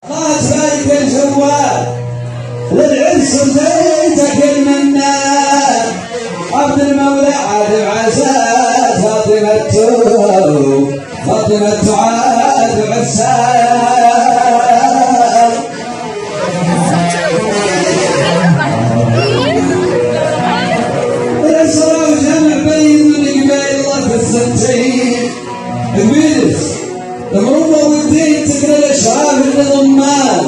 الله تبارك الجواد للعز وزيتك المنان عبد المولى عاد عسى فاطمة عاد عسى الأسرى وجمع بين القبائل الله في السنتين الميلس المروة والدين تقرا الأشعار الضمان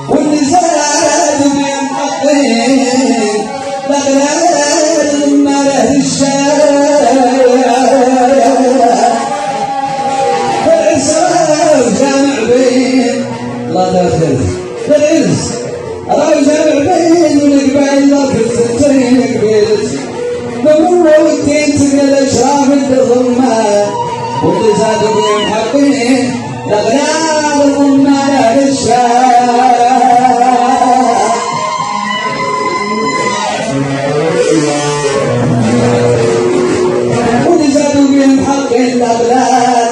واللي زادوا بين حقين الأغلال ما له الشام الأسرى وجمع بين الله داخل العز راي جمع بين القبائل الله في السنتين الميلس المروة والدين تقرا الأشعار الضمان واللي زادوا بهم حقين الأغلال ما له الشام واللي زادوا بهم حقين الأغلال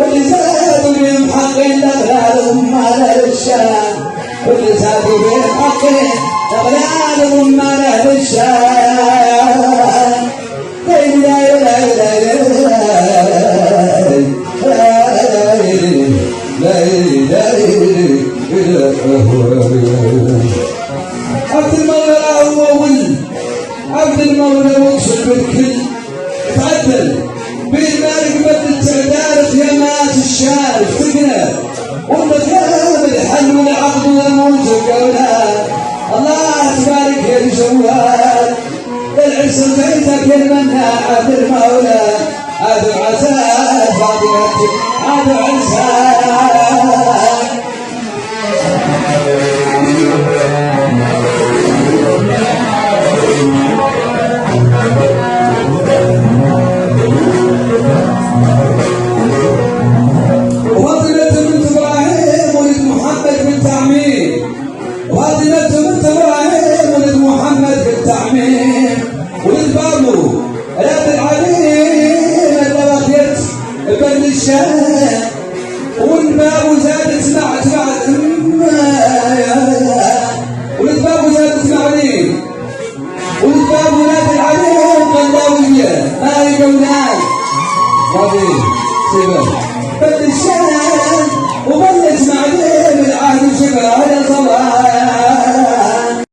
واللي زادوا بهم حقين الأغلال ما له الشام واللي زادوا بهم حقين الأغلال ما له الشام عبد المولى هو ولد عبد المولى وصل بالكل تعدل بين مالك التعدارف يا مات الشارف تقنى والمكان الحل والعقد والموت والقولان الله تبارك يا الجواد العز وزيتك المنان عبد المولى عاد عسى فاطمة عاد عسى وفاطمة بنت إبراهيم ولد محمد بن تعميم وفاطمة بنت إبراهيم ولد محمد بن تعميم ولد بابو راب العليم اللي بقيت بن الشام والباب زادت مع ولد بابو زادت معليم ولد بابو نادي العليم قلاوية ما يقولان ربي سيبه بن الشام